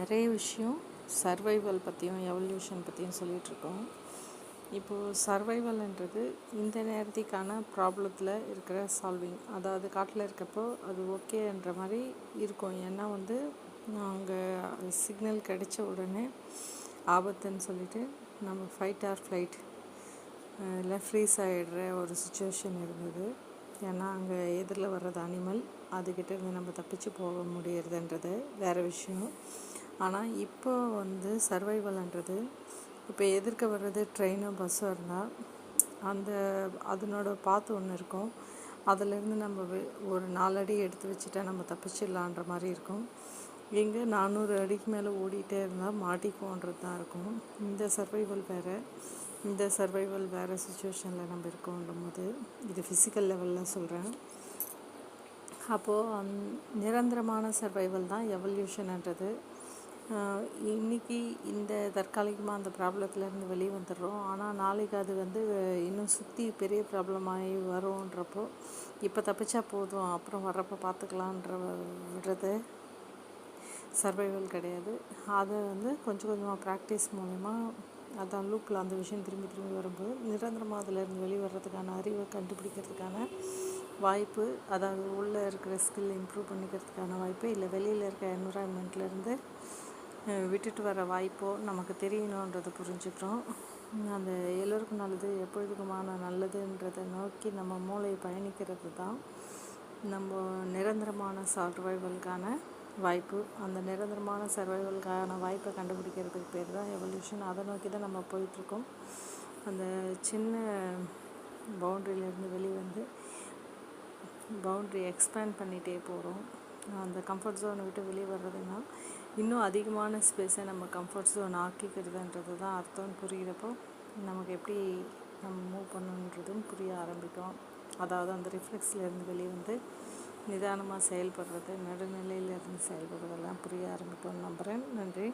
நிறைய விஷயம் சர்வைவல் பற்றியும் எவல்யூஷன் பற்றியும் சொல்லிகிட்ருக்கோம். இப்போது சர்வைவல்ன்றது இந்த நேரத்துக்கான ப்ராப்ளத்தில் இருக்கிற சால்விங். அதாவது காட்டில் இருக்கப்போ அது ஓகேன்ற மாதிரி இருக்கும். ஏன்னா அங்கே சிக்னல் கிடைச்ச உடனே ஆபத்துன்னு சொல்லிட்டு நம்ம ஃபைட் ஆர் ஃப்ளைட் இல்லை ஃப்ரீஸ் ஆகிடுற ஒரு சுச்சுவேஷன் இருந்தது. ஏன்னா அங்கே எதிரில் வர்றது அனிமல், அதுக்கிட்ட இருந்து நம்ம தப்பிச்சு போக முடியறதுன்றது வேறு விஷயம். ஆனால் இப்போ சர்வைவல்ன்றது இப்போ எதிர்க்க வர்றது ட்ரெயினோ பஸ்ஸோ இருந்தால் அதனோட பாத்து ஒன்று இருக்கும். அதிலேருந்து நம்ம ஒரு 4 அடி எடுத்து வச்சுட்டா நம்ம தப்பிச்சிடலான்ற மாதிரி இருக்கும். எங்கே 400 அடிக்கு மேலே ஓடிட்டே இருந்தால் மாட்டிக்குவோன்றது தான் இருக்கும். இந்த சர்வைவல் வேறு சுச்சுவேஷனில் நம்ம இருக்கோன்றும் போது இது ஃபிசிக்கல் லெவலில் சொல்கிறேன். அப்போது நிரந்தரமான சர்வைவல் தான் எவல்யூஷன்ன்றது. இன்றைக்கி இந்த தற்காலிகமாக அந்த ப்ராப்ளத்துலேருந்து வெளியே வந்துடுறோம். ஆனால் நாளைக்கு அது இன்னும் சுற்றி பெரிய ப்ராப்ளமாகி வரும்ன்றப்போ இப்போ தப்பிச்சா போதும், அப்புறம் வர்றப்போ பார்த்துக்கலான்ற விடுறது சர்வைவல் கிடையாது. அதை கொஞ்சம் கொஞ்சமாக ப்ராக்டிஸ் மூலிமா அதான் லூப்பில் அந்த விஷயம் திரும்பி திரும்பி வரும்போது நிரந்தரமாக அதிலேருந்து வெளியே வர்றதுக்கான அறிவை கண்டுபிடிக்கிறதுக்கான வாய்ப்பு, அதாவது உள்ளே இருக்கிற ஸ்கில் இம்ப்ரூவ் பண்ணிக்கிறதுக்கான வாய்ப்பு, இல்லை வெளியில் இருக்க என்விரான்மெண்ட்லேருந்து விட்டுட்டு வர வாய்ப்போ நமக்கு தெரியணுன்றதை புரிஞ்சுக்கிறோம். அந்த எல்லோருக்கும் நல்லது எப்பொழுதுக்குமான நல்லதுன்றதை நோக்கி நம்ம மூளை பயணிக்கிறது தான் நம்ம நிரந்தரமான சர்வைவலுக்கான வாய்ப்பு. அந்த நிரந்தரமான சர்வைவலுக்கான வாய்ப்பை கண்டுபிடிக்கிறதுக்கு பேர் தான் எவல்யூஷன். அதை நோக்கி தான் நம்ம போயிட்டுருக்கோம். அந்த சின்ன பவுண்ட்ரியிலேருந்து வெளியே பவுண்ட்ரி எக்ஸ்பேண்ட் பண்ணிகிட்டே போகிறோம். அந்த கம்ஃபர்ட் ஜோனை விட்டு வெளியே வர்றதுன்னா இன்னும் அதிகமான ஸ்பேஸை நம்ம கம்ஃபர்ட் ஜோன் ஆக்கிக்கிறதுன்றது தான் அர்த்தம்னு புரிகிறப்போ நமக்கு எப்படி நம்ம மூவ் பண்ணணுன்றதும் புரிய ஆரம்பிக்கும். அதாவது அந்த ரிஃப்ளெக்ஸ்லேருந்து வெளியே நிதானமாக செயல்படுறது, நடுநிலையிலேருந்து செயல்படுறதெல்லாம் புரிய ஆரம்பிக்கும்னு நம்புகிறேன். நன்றி.